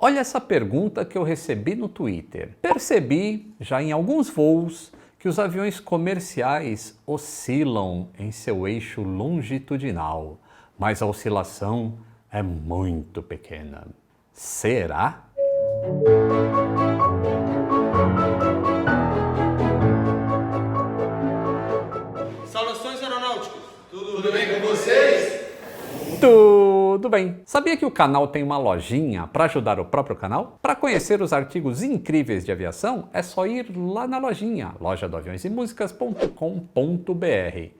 Olha essa pergunta que eu recebi no Twitter. Percebi, já em alguns voos, que os aviões comerciais oscilam em seu eixo longitudinal, mas a oscilação é muito pequena. Será? Saudações aeronáuticos! Tudo bem com vocês? Tudo bem! Sabia que o canal tem uma lojinha para ajudar o próprio canal? Para conhecer os artigos incríveis de aviação, é só ir lá na lojinha, lojadoaviõesemusicas.com.br.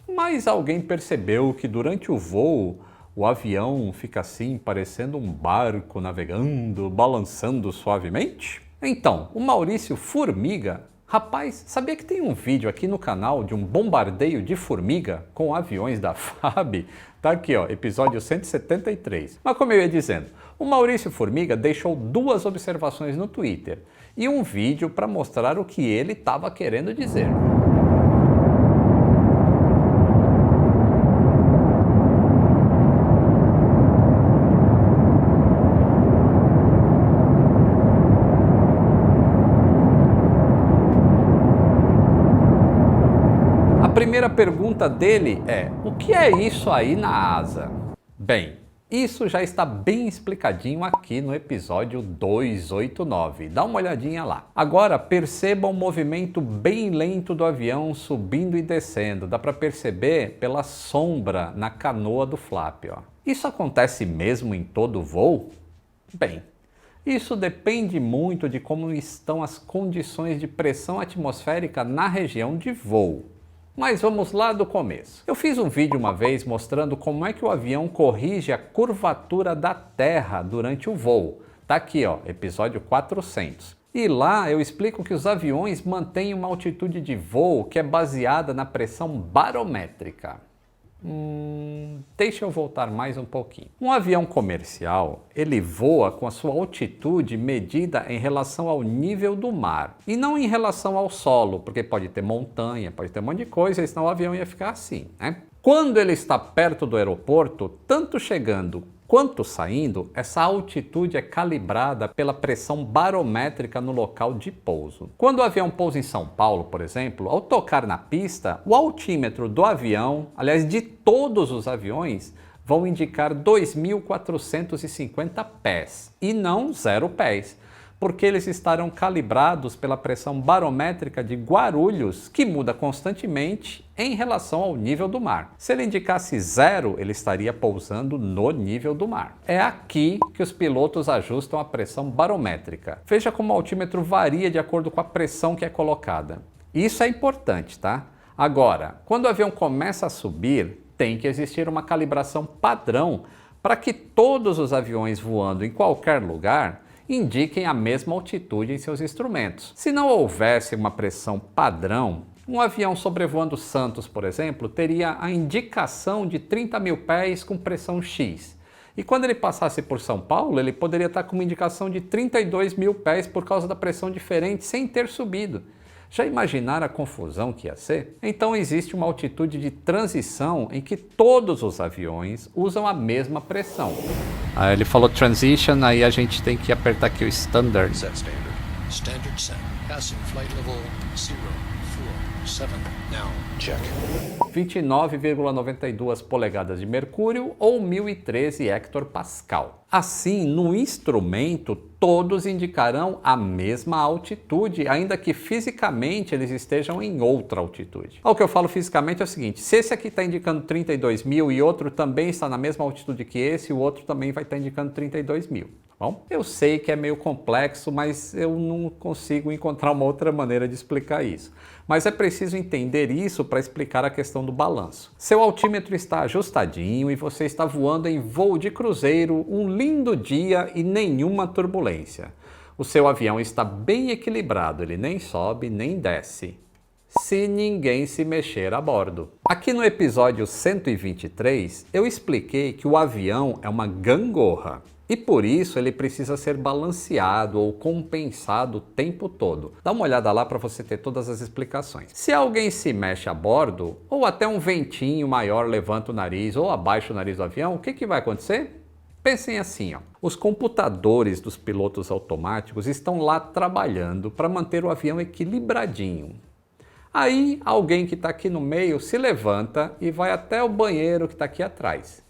Mas alguém percebeu que durante o voo, o avião fica assim, parecendo um barco navegando, balançando suavemente? Então, o Maurício Formiga, rapaz, sabia que tem um vídeo aqui no canal de um bombardeio de formiga com aviões da FAB? Tá aqui, ó, episódio 173. Mas como eu ia dizendo, o Maurício Formiga deixou duas observações no Twitter e um vídeo para mostrar o que ele estava querendo dizer. A primeira pergunta dele é: o que é isso aí na asa? Bem, isso já está bem explicadinho aqui no episódio 289. Dá uma olhadinha lá. Agora perceba o movimento bem lento do avião subindo e descendo. Dá para perceber pela sombra na canoa do flap, ó. Isso acontece mesmo em todo voo? Bem, isso depende muito de como estão as condições de pressão atmosférica na região de voo. Mas vamos lá do começo. Eu fiz um vídeo uma vez mostrando como é que o avião corrige a curvatura da Terra durante o voo. Tá aqui, ó, episódio 400. E lá eu explico que os aviões mantêm uma altitude de voo que é baseada na pressão barométrica. Deixa eu voltar mais um pouquinho. Um avião comercial, ele voa com a sua altitude medida em relação ao nível do mar e não em relação ao solo, porque pode ter montanha, pode ter um monte de coisa, senão o avião ia ficar assim, né? Quando ele está perto do aeroporto, tanto chegando quanto saindo, essa altitude é calibrada pela pressão barométrica no local de pouso. Quando o avião pousa em São Paulo, por exemplo, ao tocar na pista, o altímetro do avião, aliás, de todos os aviões, vão indicar 2.450 pés e não 0 pés, porque eles estarão calibrados pela pressão barométrica de Guarulhos, que muda constantemente em relação ao nível do mar. Se ele indicasse 0, ele estaria pousando no nível do mar. É aqui que os pilotos ajustam a pressão barométrica. Veja como o altímetro varia de acordo com a pressão que é colocada. Isso é importante, tá? Agora, quando o avião começa a subir, tem que existir uma calibração padrão para que todos os aviões voando em qualquer lugar indiquem a mesma altitude em seus instrumentos. Se não houvesse uma pressão padrão, um avião sobrevoando Santos, por exemplo, teria a indicação de 30 mil pés com pressão X. E quando ele passasse por São Paulo, ele poderia estar com uma indicação de 32 mil pés por causa da pressão diferente, sem ter subido. Já imaginaram a confusão que ia ser? Então existe uma altitude de transição em que todos os aviões usam a mesma pressão. Ele falou transition, aí a gente tem que apertar aqui o standard. Set standard. Standard set. Passing flight level 047. Now check. 29,92 polegadas de mercúrio ou 1013 hectopascal. Assim, no instrumento, todos indicarão a mesma altitude, ainda que fisicamente eles estejam em outra altitude. O que eu falo fisicamente é o seguinte: se esse aqui está indicando 32 mil e outro também está na mesma altitude que esse, o outro também vai estar indicando 32 mil. Bom, eu sei que é meio complexo, mas eu não consigo encontrar uma outra maneira de explicar isso. Mas é preciso entender isso para explicar a questão do balanço. Seu altímetro está ajustadinho e você está voando em voo de cruzeiro, um lindo dia e nenhuma turbulência. O seu avião está bem equilibrado, ele nem sobe nem desce, se ninguém se mexer a bordo. Aqui no episódio 123, eu expliquei que o avião é uma gangorra. E por isso ele precisa ser balanceado ou compensado o tempo todo. Dá uma olhada lá para você ter todas as explicações. Se alguém se mexe a bordo, ou até um ventinho maior levanta o nariz ou abaixa o nariz do avião, o que vai acontecer? Pensem assim, ó. Os computadores dos pilotos automáticos estão lá trabalhando para manter o avião equilibradinho. Aí alguém que está aqui no meio se levanta e vai até o banheiro que está aqui atrás.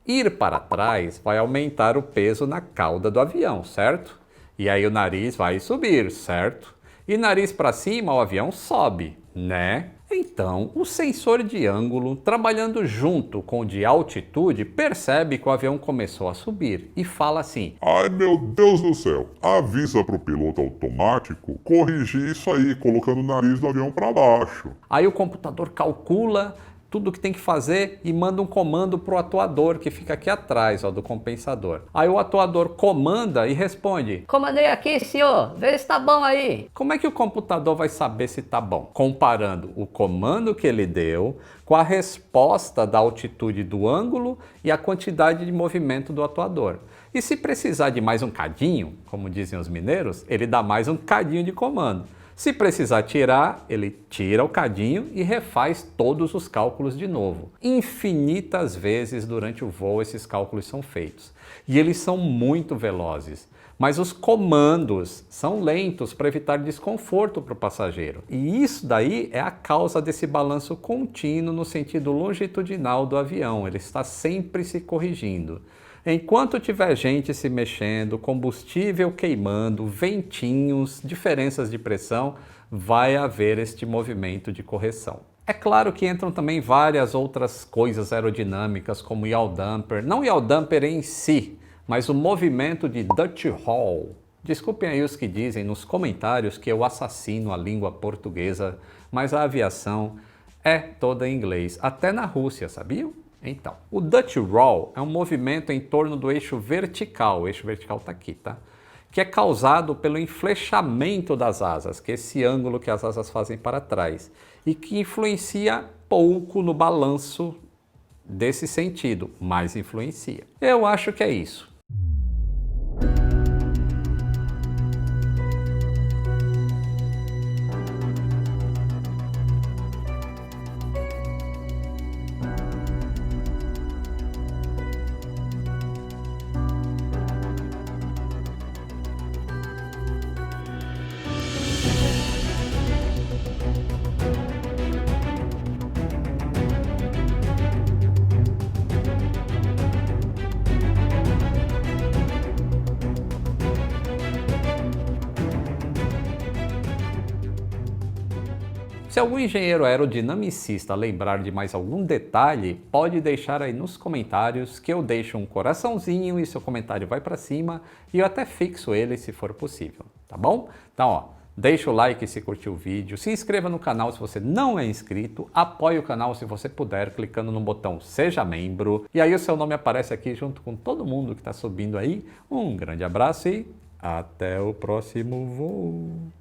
Ir para trás vai aumentar o peso na cauda do avião, certo? E aí o nariz vai subir, certo? E nariz para cima o avião sobe, né? Então, o sensor de ângulo, trabalhando junto com o de altitude, percebe que o avião começou a subir e fala assim: Ai meu Deus do céu, avisa pro piloto automático corrigir isso aí, colocando o nariz do avião para baixo. Aí o computador calcula tudo o que tem que fazer e manda um comando para o atuador que fica aqui atrás, ó, do compensador. Aí o atuador comanda e responde: Comandei aqui, senhor. Vê se tá bom aí. Como é que o computador vai saber se tá bom? Comparando o comando que ele deu com a resposta da altitude do ângulo e a quantidade de movimento do atuador. E se precisar de mais um cadinho, como dizem os mineiros, ele dá mais um cadinho de comando. Se precisar tirar, ele tira o cadinho e refaz todos os cálculos de novo. Infinitas vezes durante o voo esses cálculos são feitos. E eles são muito velozes. Mas os comandos são lentos para evitar desconforto para o passageiro. E isso daí é a causa desse balanço contínuo no sentido longitudinal do avião. Ele está sempre se corrigindo. Enquanto tiver gente se mexendo, combustível queimando, ventinhos, diferenças de pressão, vai haver este movimento de correção. É claro que entram também várias outras coisas aerodinâmicas, como o yaw damper, não o yaw damper em si, mas o movimento de Dutch Hall. Desculpem aí os que dizem nos comentários que eu assassino a língua portuguesa, mas a aviação é toda em inglês, até na Rússia, sabiam? Então, o Dutch Roll é um movimento em torno do eixo vertical, o eixo vertical está aqui, tá? Que é causado pelo enflechamento das asas, que é esse ângulo que as asas fazem para trás, e que influencia pouco no balanço desse sentido, mas influencia. Eu acho que é isso. Se algum engenheiro aerodinamicista lembrar de mais algum detalhe, pode deixar aí nos comentários que eu deixo um coraçãozinho e seu comentário vai para cima e eu até fixo ele se for possível, tá bom? Então, ó, deixa o like se curtiu o vídeo, se inscreva no canal se você não é inscrito, apoie o canal se você puder clicando no botão Seja Membro e aí o seu nome aparece aqui junto com todo mundo que está subindo aí. Um grande abraço e até o próximo voo!